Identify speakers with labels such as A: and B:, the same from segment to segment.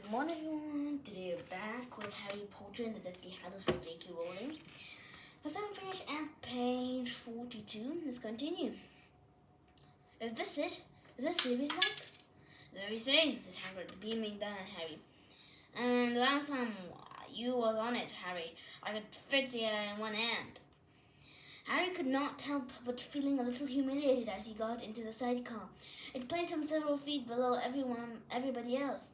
A: Good morning, everyone. Today we're back with Harry Potter and the Deathly Hallows by J.K. Rowling. Last time we finished at page 42. Let's continue. Is this it? Is this series like? Very same, said Hagrid, beaming down at Harry. And the last time you was on it, Harry, I could fit you in one hand. Harry could not help but feeling a little humiliated as he got into the sidecar. It placed him several feet below everybody else.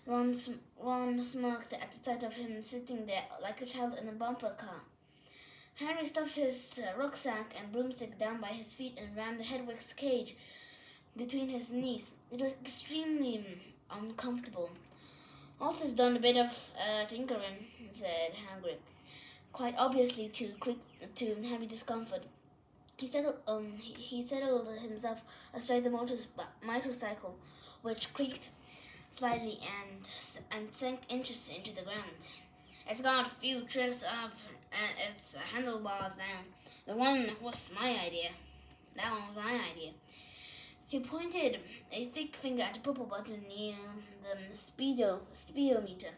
A: Ron smirked at the sight of him sitting there like a child in a bumper car. Harry stuffed his rucksack and broomstick down by his feet and rammed Hedwig's cage between his knees. It was extremely uncomfortable. Arthur's done a bit of tinkering, said Hagrid, quite obviously to Harry's discomfort. He settled himself astride the motorcycle, which creaked slightly and sank inches into the ground. It's got a few tricks up its handlebars now. The one was my idea. That one was my idea. He pointed a thick finger at the purple button near the speedometer.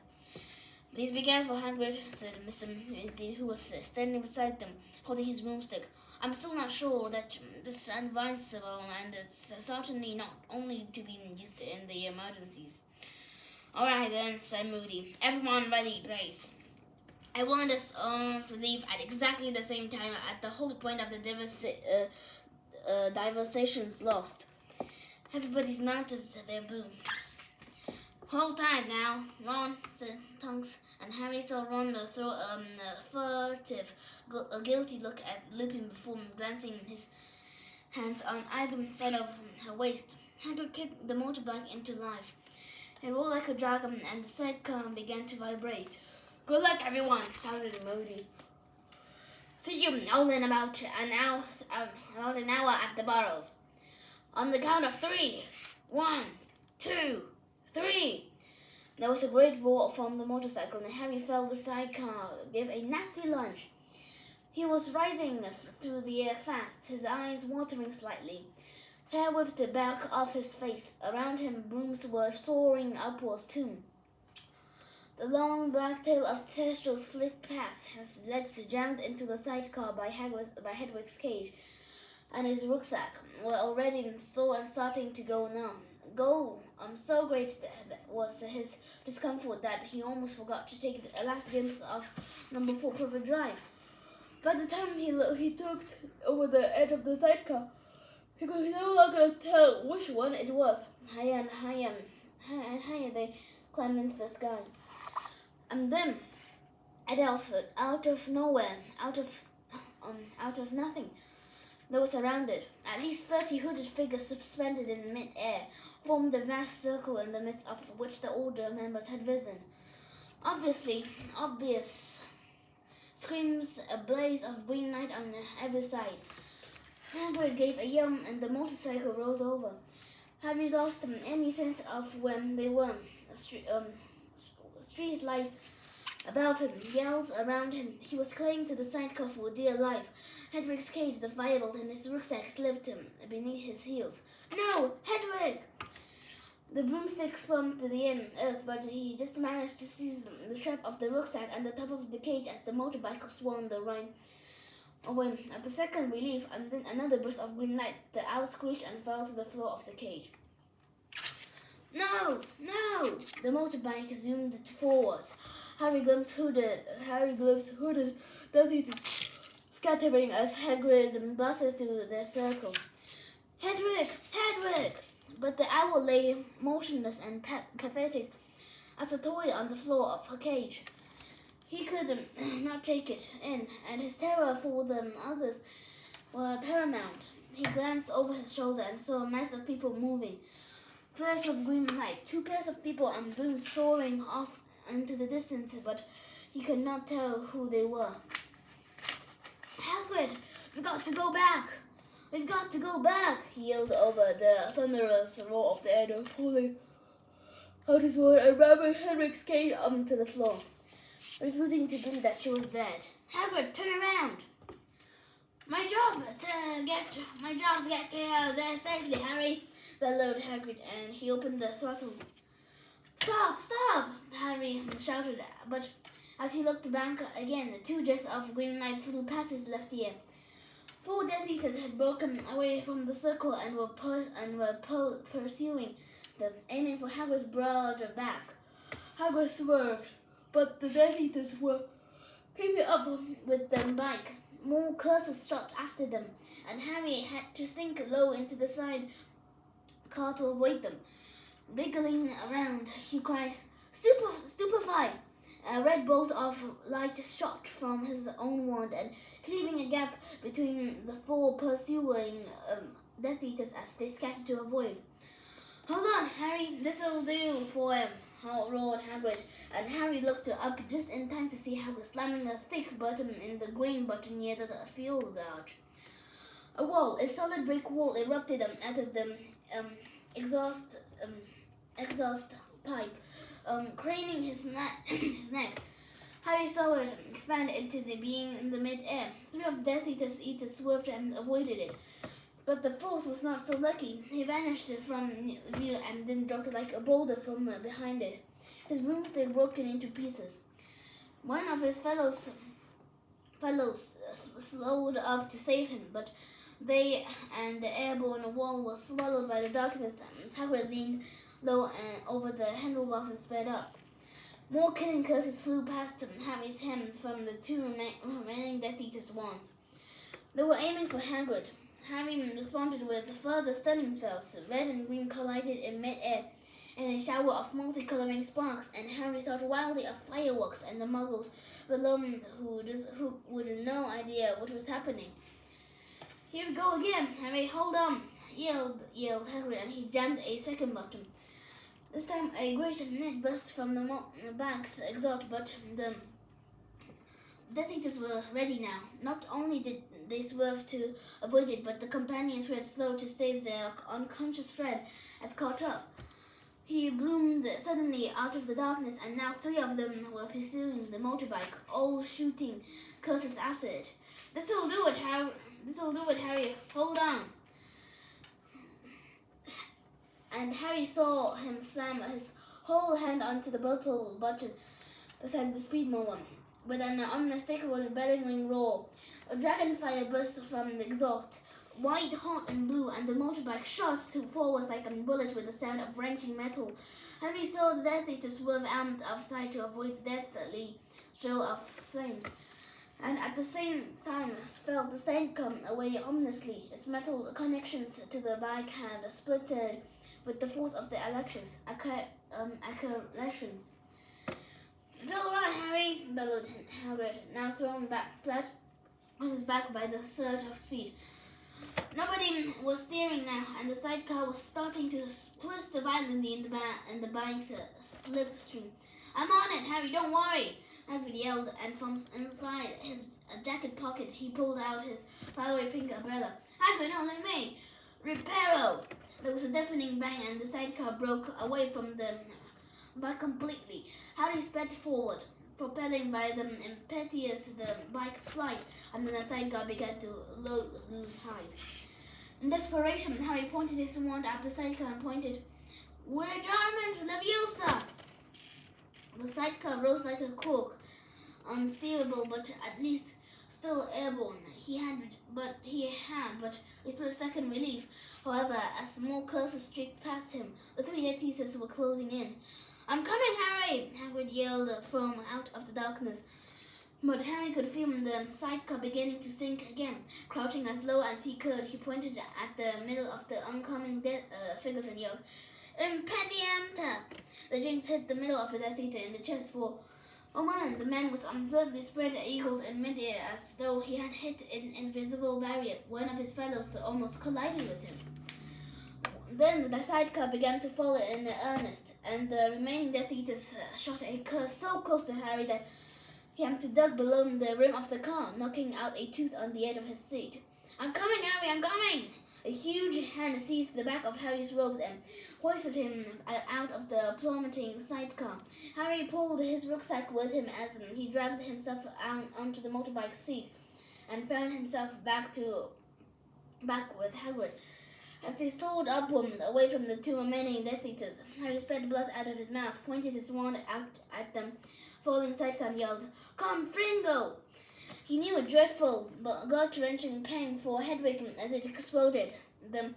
A: Please be careful, Hagrid, said Mr. Weasley, who was standing beside them, holding his broomstick. I'm still not sure that this is advisable, and it's certainly not only to be used in the emergencies. All right, then, said Moody. Everyone ready, please. I want us all to leave at exactly the same time at the whole point of the diversation's lost. Everybody's mounted their booms. Hold tight now, Ron, said Tonks, and Harry saw Ron throw a furtive, guilty look at Lupin before glancing his hands on either side of her waist. Hagrid kicked the motorbike into life. It rolled like a dragon, and the sidecar began to vibrate. Good luck, everyone, shouted Moody. See you all in about an hour at the Burrows. On the count of 3. 1, 2, 3. There was a great roar from the motorcycle, and Harry felt the sidecar give a nasty lunge. He was rising through the air fast, his eyes watering slightly. Hair whipped back off his face. Around him, brooms were soaring upwards too. The long black tail of Thestrals flicked past, his legs jammed into the sidecar by Hedwig's cage, and his rucksack were already installed and starting to go numb. So great was his discomfort that he almost forgot to take a last glimpse of number 4 Proper Drive. By the time he looked over the edge of the sidecar, he could no longer tell which one it was. Higher and higher they climbed into the sky. And then, out of nowhere, out of nothing, they were surrounded. At least 30 hooded figures suspended in mid-air formed a vast circle in the midst of which the older members had risen. Obvious screams, a blaze of green light on every side. Hagrid gave a yell and the motorcycle rolled over. Harry lost any sense of when they were. Street lights above him, yells around him. He was clinging to the sidecar for dear life. Hedwig's cage vibrated and his rucksack slipped him beneath his heels. No! Hedwig! The broomstick spun to the earth, but he just managed to seize the strap of the rucksack and the top of the cage as the motorbike swung the Rhine away. After second relief, and then another burst of green light, the owl screeched and fell to the floor of the cage. No! No! The motorbike zoomed forwards. Harry glimpsed hooded Deathly scattering as Hagrid blasted through the circle. Hedwig! Hedwig! But the owl lay motionless and pathetic as a toy on the floor of her cage. He could not take it in, and his terror for the others were paramount. He glanced over his shoulder and saw a mass of people moving. Flares of green light, 2 pairs of people on brooms soaring off into the distance, but he could not tell who they were. Hagrid, we've got to go back! We've got to go back! He yelled over the thunderous roar of the air, pulling out his sword and ramming Hedwig's cage onto the floor, refusing to believe that she was dead. Hagrid, turn around! My job's to get there safely, Harry, bellowed Hagrid, and he opened the throttle. Stop! Stop! Harry shouted, but as he looked back again, two jets of green light flew past his left ear. 4 Death Eaters had broken away from the circle and were pursuing them, aiming for Hagrid's broad back. Hagrid swerved, but the Death Eaters were keeping up with the bike. More curses shot after them, and Harry had to sink low into the side car to avoid them. Wriggling around, he cried, Stupefy! A red bolt of light shot from his own wand and cleaving a gap between the 4 pursuing Death Eaters as they scattered to avoid. Hold on, Harry, this'll do for him, roared Hagrid, and Harry looked up just in time to see Hagrid slamming a thick button in the green button near the fuel gauge. A solid brick wall erupted out of the exhaust pipe, craning his neck. Harry saw it expand into the being in the mid-air. 3 of Death Eaters swerved and avoided it. But the 4th was not so lucky. He vanished from view and then dropped like a boulder from behind it, his broomstick broken into pieces. One of his fellows slowed up to save him, but they and the airborne wall was swallowed by the darkness as Hagrid leaned low over the handlebars and sped up. More killing curses flew past Harry's hand from the 2 remaining Death Eaters' wands. They were aiming for Hagrid. Harry responded with further stunning spells. Red and green collided in mid-air in a shower of multicoloring sparks, and Harry thought wildly of fireworks and the muggles below who had no idea what was happening. Here we go again, Harry, hold on, yelled Hagrid, and he jammed a second button. This time a great net burst from the bank's exhaust, but the Death Eaters were ready now. Not only did they swerve to avoid it, but the companions who had slowed to save their unconscious friend had caught up. He bloomed suddenly out of the darkness, and now 3 of them were pursuing the motorbike, all shooting curses after it. This'll do it, Harry. Hold on. And Harry saw him slam his whole hand onto the purple button beside the speed mower. With an unmistakable bellowing roar, a dragonfire burst from the exhaust, white, hot, and blue, and the motorbike shot forwards like a bullet with the sound of wrenching metal. Harry saw the Death Eater swerve out of sight to avoid the deathly trail of flames, and at the same time felt the sand come away ominously. Its metal connections to the bike had splintered with the force of the accelerations. It's all right, Harry, bellowed Hagrid, now thrown back flat on his back by the surge of speed. Nobody was steering now, and the sidecar was starting to twist violently in the bike's slipstream. I'm on it, Harry, don't worry, Hagrid yelled, and from inside his jacket pocket he pulled out his flowery pink umbrella. Hagrid, only me! Reparo! There was a deafening bang, and the sidecar broke away from the bike completely. Harry sped forward, propelling by the impetus the bike's flight, and then the sidecar began to lose height. In desperation, Harry pointed his wand at the sidecar and pointed, Retirement Leviosa! The sidecar rose like a cork, unsteerable but at least still airborne. He had but a split-second relief. However, as more curses streaked past him, the 3 Death Eaters were closing in. I'm coming, Harry! Hagrid yelled from out of the darkness. But Harry could feel the sidecar beginning to sink again. Crouching as low as he could, he pointed at the middle of the oncoming figures and yelled, Impedienta! The jinx hit the middle of the Death Eater in the chest for a moment. The man was absurdly spread-eagled in mid-air as though he had hit an invisible barrier. One of his fellows almost collided with him. Then the sidecar began to fall in earnest, and the remaining Death Eaters shot a curse so close to Harry that he had to duck below the rim of the car, knocking out a tooth on the edge of his seat. I'm coming, Harry, I'm coming! A huge hand seized the back of Harry's robes and hoisted him out of the plummeting sidecar. Harry pulled his rucksack with him as he dragged himself out onto the motorbike seat and found himself back with Hagrid. As they soared upward, away from the two remaining Death Eaters, Harry spat blood out of his mouth, pointed his wand out at them, falling sidecar and yelled, "Confringo!" He knew a dreadful, gut-wrenching pang for Hedwig as it exploded. The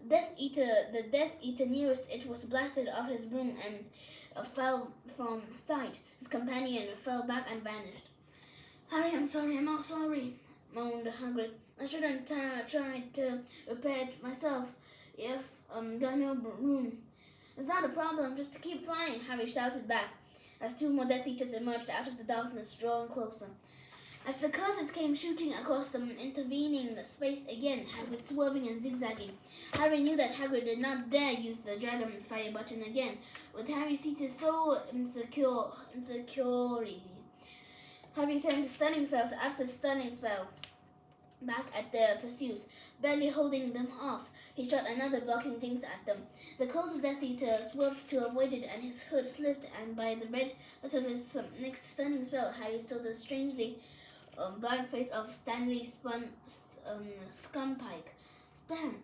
A: Death Eater nearest it was blasted off his broom and fell from sight. His companion fell back and vanished. "Harry, I'm all sorry," moaned Hagrid. "I shouldn't tried to repair it myself if got no room." "It's not a problem, just keep flying," Harry shouted back, as two more Death Eaters emerged out of the darkness, drawing closer. As the cursors came shooting across the intervening space again, Hagrid swerving and zigzagging, Harry knew that Hagrid did not dare use the dragon fire button again, with Harry seated so insecurely. Harry sent stunning spells after stunning spells back at their pursuers, barely holding them off. He shot another blocking jinx at them. The closest Death Eater swerved to avoid it, and his hood slipped, and by the red light of his next stunning spell, Harry saw the strangely blank face of Stanley Scumpike. "Stan!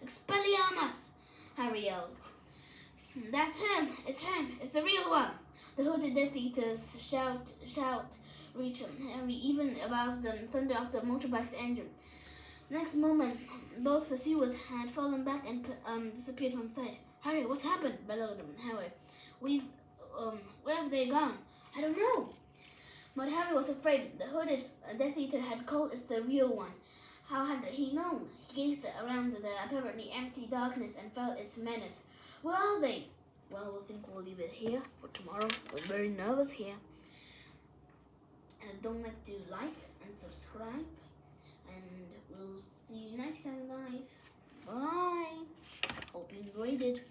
A: Expelliarmus!" Harry yelled. "That's him! It's him! It's the real one!" The hooded Death Eaters shout reached Harry even above the thunder of the motorbike's engine. Next moment, both pursuers had fallen back and disappeared from sight. "Harry, what's happened?" bellowed Harry. Where have they gone?" "I don't know." But Harry was afraid. The hooded Death Eater had called it the real one. How had he known? He gazed around the apparently empty darkness and felt its menace. "Where are they?" "Well, I think we'll leave it here for tomorrow. We're very nervous here. And don't forget to like and subscribe. And we'll see you next time, guys. Bye. Hope you enjoyed it.